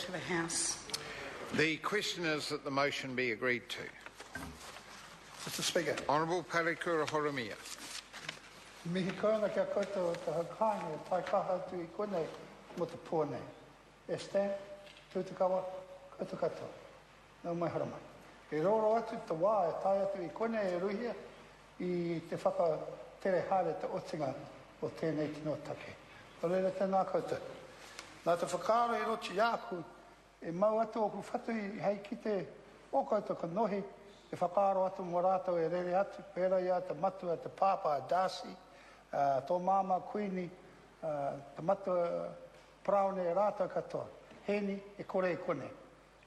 to the House. The question is that the motion be agreed to. Mr. Speaker. Honourable Parekura Horomia. Mihi koina kia koutou te hakangi e tai kaha tu I konei mo te pōnei. E stan, tūtakawa, koutou katoa. Nau mai haramai. E roro atu te wā e tai atu I konei e ruhia I te whakatere hare te otinga o tēnei tino take. O reira tēnā koutou. Nā te whakaaro I rochi āku e mau atu o ku whatu I hei ki te o koutou ka nohi e whakaaro atu mo rātou e rere atu pēra ia te matua te pāpā Darcy tō māma Queenie te matua Praone e rātou katoa heni e kore e kone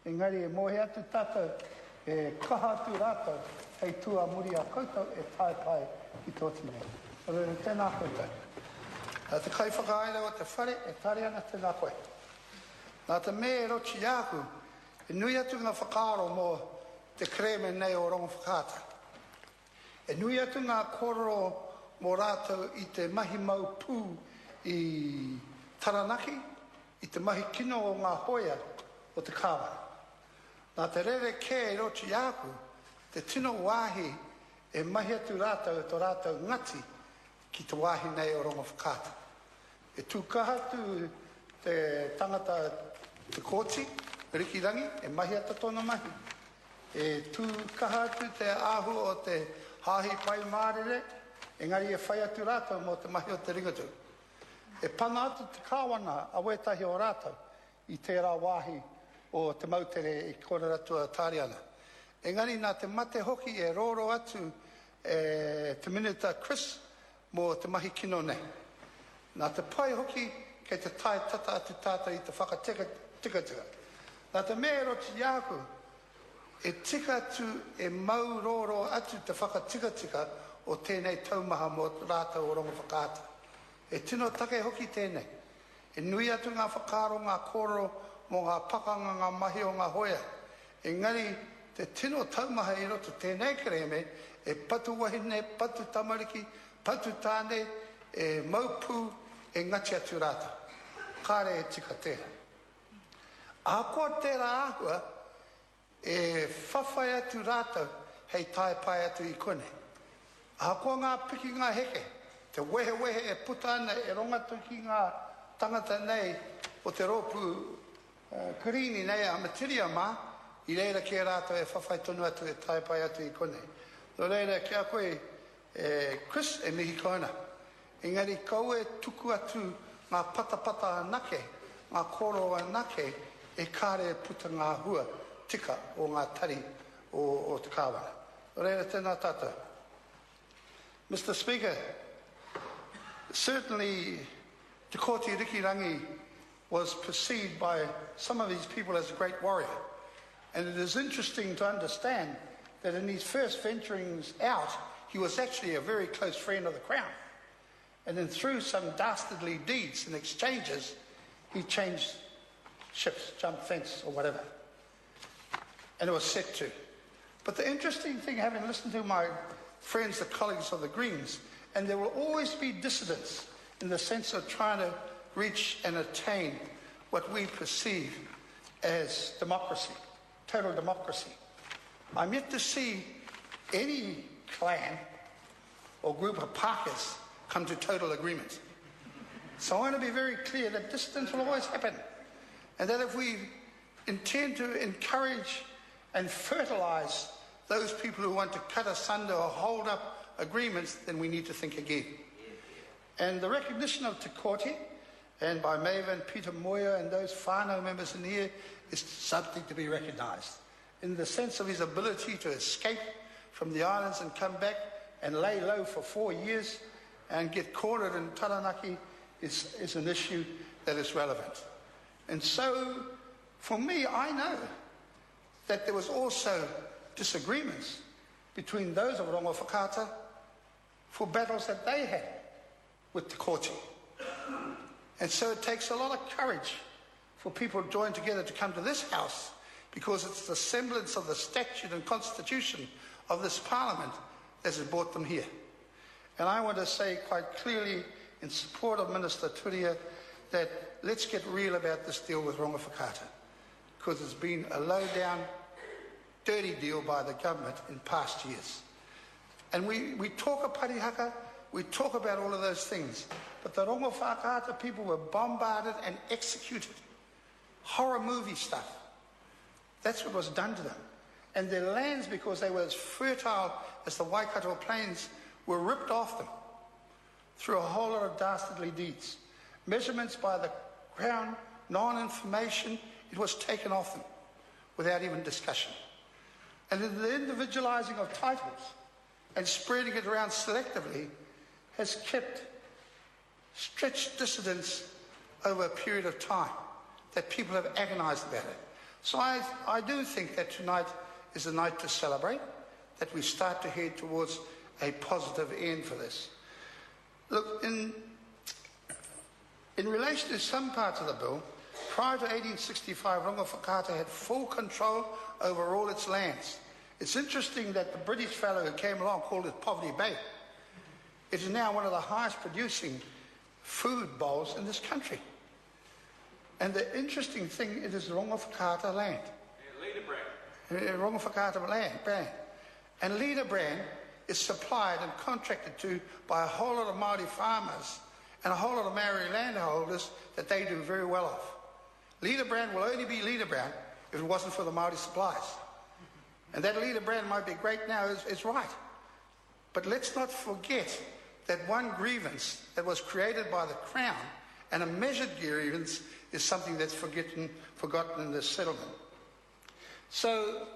engari e mohe atu tātou e kaha atu rātou hei tua muri a koutou e tai pai I tōti nei o rere tēnā koutou te kai whakaere o te whare e tare ana tēnā koe nā te me e rochi āku e nui atu ngā whakaaro mo te kreme nei o Rongowhakaata. E nui atu ngā kororo mō rātou I te mahi mau pū I Taranaki, I te mahi kino o ngā hoia o te kāwana. Nā te rere kē I rochi āku, te tino wāhi e mahi atu rātou tō rātou ngati ki te wāhi nei o Rongowhakaata. E tūkaha tu te tangata te kōti, Rikirangi, e mahi atu tōna mahi. E tū kaha atu te ahu o te hāhi pai mārere, engari e whai atu rātou mō te mahi o te ringatu. E pana atu te kāwana a wetahi o rātou I tērā wāhi o te mautere I kore ratua tāriana. Engari nā te mate hoki e roro atu te minita Chris mō te mahi kino nei. Nā te pai hoki kei te tai tata atu tātou I te whakatika. Nā te mea rochi āku e tika atu e mau roro atu te whakatika o tēnei taumaha mō rātou o Rongowhakaata. E tino take hoki tēnei. E nui atu ngā whakaaro, ngā kōrero mō ngā pakanga, ngā mahi o ngā hoia. Engari te tino taumaha I roto tēnei kreme e patu wahine, patu tamariki, patu tāne, e maupū, e ngati atu rātou. Kāre e tika tēnei. Ākoa tērā āhua, e whawhai atu rātou hei tai pai atu I kone. A koa ngā piki ngā heke, te wehe e puta ana e rongatu ki ngā tangata nei o te rōpū Karini nei a Matiria mā, I reira kia rātou e whawhai tonu atu e tai pai atu I kone. Nō reira kia koe Chris e mihi kona. Engari kau e tuku atu ngā patapata anake, ngā koro anake e kāre puta ngā hua tika o ngā tari o te kāwana. Reira tēnā tātou. Mr. Speaker, certainly Te Kōti Rikirangi was perceived by some of these people as a great warrior. And it is interesting to understand that in his first venturings out, he was actually a very close friend of the Crown. And then through some dastardly deeds and exchanges, he changed ships, jumped fence or whatever. And it was set to. But the interesting thing, having listened to my friends, the colleagues of the Greens, and there will always be dissidents in the sense of trying to reach and attain what we perceive as democracy, total democracy. I'm yet to see any clan or group of Pākehs come to total agreement. So I want to be very clear that dissidence will always happen, and that if we intend to encourage and fertilise those people who want to cut asunder or hold up agreements, then we need to think again. And the recognition of Te Kōti, and by Maven, Peter Moya and those whānau members in here, is something to be recognised. In the sense of his ability to escape from the islands and come back and lay low for 4 years and get cornered in Taranaki is an issue that is relevant. And so, for me, I know that there was also disagreements between those of Rongowhakaata for battles that they had with Te Kōti. And so it takes a lot of courage for people to join together to come to this house, because it's the semblance of the statute and constitution of this parliament that has brought them here. And I want to say quite clearly in support of Minister Turia that let's get real about this deal with Rongowhakaata. because it's been a low-down, dirty deal by the government in past years. And we talk of parihaka, we talk about all of those things, but the Rongowhakaata people were bombarded and executed. Horror movie stuff. That's what was done to them. And their lands, because they were as fertile as the Waikato Plains, were ripped off them through a whole lot of dastardly deeds. Measurements by the Crown, non-information, it was taken off them without even discussion. And the individualizing of titles and spreading it around selectively has kept stretched dissidence over a period of time that people have agonized about it. So I do think that tonight is a night to celebrate, that we start to head towards a positive end for this. Look, in relation to some parts of the bill, prior to 1865, Rongowhakaata had full control over all its lands. It's interesting that the British fellow who came along called it Poverty Bay. It is now one of the highest producing food bowls in this country. And the interesting thing, it is Rongowhakaata land. Rongowhakaata land. And leader brand is supplied and contracted to by a whole lot of Māori farmers and a whole lot of Maori landholders that they do very well off. Leader brand will only be leader brand if it wasn't for the Māori supplies. And that leader brand might be great now, is right. But let's not forget that one grievance that was created by the Crown, and a measured grievance, is something that's forgotten in this settlement. So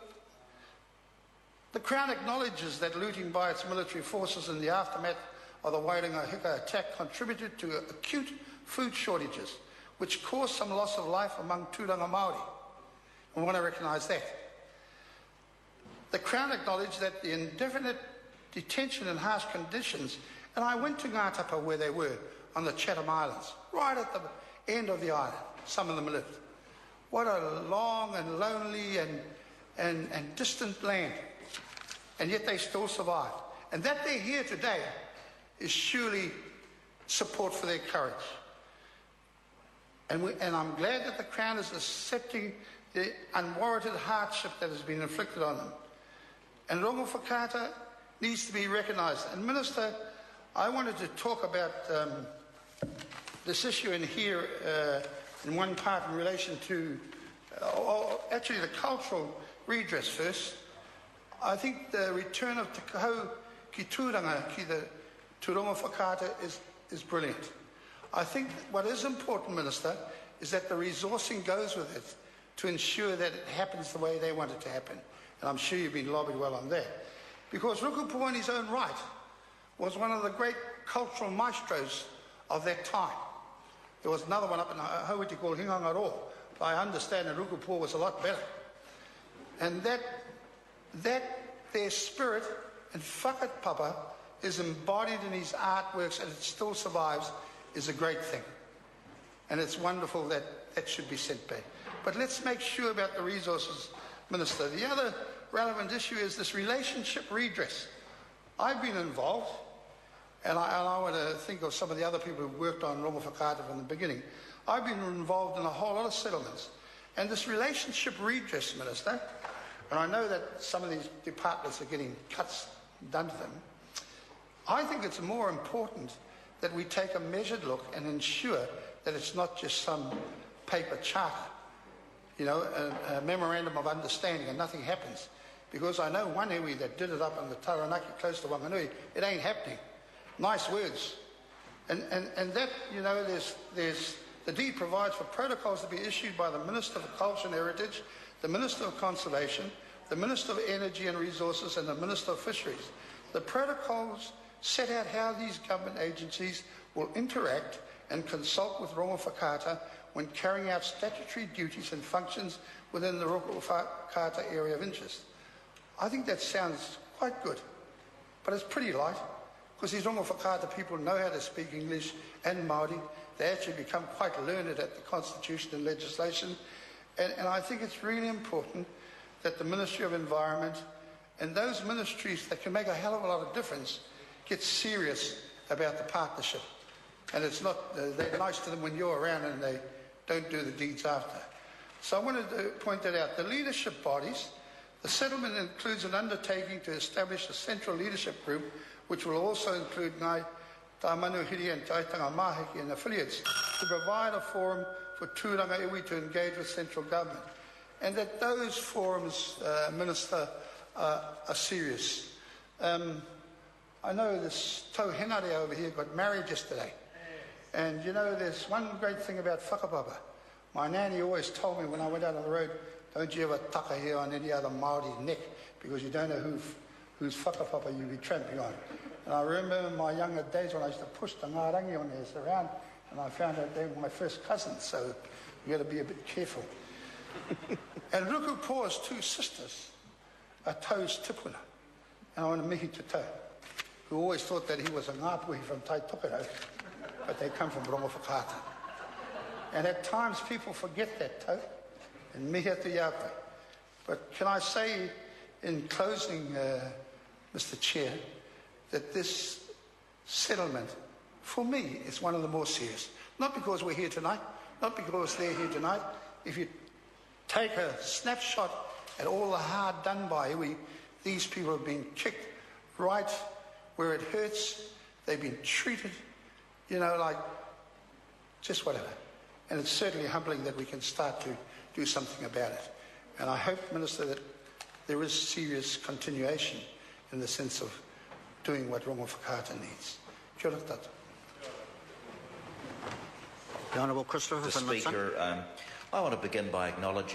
the Crown acknowledges that looting by its military forces in the aftermath of the Rongowhakaata attack contributed to acute food shortages, which caused some loss of life among tūranga Māori. We want to recognise that. The Crown acknowledged that the indefinite detention in harsh conditions, and I went to Ngātapa where they were, on the Chatham Islands, right at the end of the island, some of them lived. What a long and lonely and distant land, and yet they still survived. And that they're here today is surely support for their courage. And I'm glad that the Crown is accepting the unwarranted hardship that has been inflicted on them. And Rongowhakaata needs to be recognised. And Minister, I wanted to talk about this issue in here in one part in relation to actually the cultural redress first. I think the return of Te Kahau ki tūranga ki the Rongowhakaata is brilliant. I think what is important, Minister, is that the resourcing goes with it to ensure that it happens the way they want it to happen. And I'm sure you've been lobbied well on that. Because Rukupo in his own right was one of the great cultural maestros of that time. There was another one up in Hauiti called Hingangaro. I understand that Rukupo was a lot better. And that their spirit and whakapapa is embodied in his artworks and it still survives is a great thing. And it's wonderful that that should be sent back. But let's make sure about the resources, Minister. The other relevant issue is this relationship redress. I've been involved, and I want to think of some of the other people who worked on Rongowhakaata from the beginning. I've been involved in a whole lot of settlements. And this relationship redress, Minister, and I know that some of these departments are getting cuts done to them, I think it's more important that we take a measured look and ensure that it's not just some paper charter, you know, a memorandum of understanding and nothing happens. Because I know one iwi that did it up in the Taranaki close to Wanganui, it ain't happening. Nice words. And that, you know, there's the deed provides for protocols to be issued by the Minister of Culture and Heritage, the Minister of Conservation, the Minister of Energy and Resources, and the Minister of Fisheries. The protocols set out how these government agencies will interact and consult with Rongowhakaata when carrying out statutory duties and functions within the Rongowhakaata area of interest. I think that sounds quite good, but it's pretty light, because these Rongowhakaata people know how to speak English and Māori. They actually become quite learned at the Constitution and legislation, and I think it's really important that the Ministry of Environment and those ministries that can make a hell of a lot of difference get serious about the partnership. And it's not, they're nice to them when you're around and they don't do the deeds after. So I wanted to point that out. The leadership bodies, the settlement includes an undertaking to establish a central leadership group, which will also include Ngai Tāmanuhiri and Taitanga Mahiki and affiliates, to provide a forum for tūranga iwi to engage with central government. And that those forums, Minister, are serious. I know this tauhenare over here got married yesterday. And you know, there's one great thing about whakapapa. My nanny always told me when I went out on the road, don't you ever tucka here on any other Māori's neck, because you don't know whose whakapapa you'll be tramping on. And I remember in my younger days when I used to push the ngarangi on theirs around, and I found out they were my first cousins, so you got to be a bit careful. And Ruku Poa's two sisters are Tau's tipuna, and I want to mihi to Tau, who always thought that he was a ngāpuhi from Taitokoro, but they come from Rongowhakaata. And at times people forget that, Tau, and mihi atu iākoe. But can I say in closing, Mr. Chair, that this settlement, for me, is one of the more serious. Not because we're here tonight, not because they're here tonight. If you take a snapshot at all the hard done by, these people have been kicked right where it hurts. They've been treated, you know, like just whatever. And it's certainly humbling that we can start to do something about it. And I hope, Minister, that there is serious continuation in the sense of doing what Rongowhakaata needs. Kia ora tātou. The Honourable Christopher. The Speaker, I want to begin by acknowledging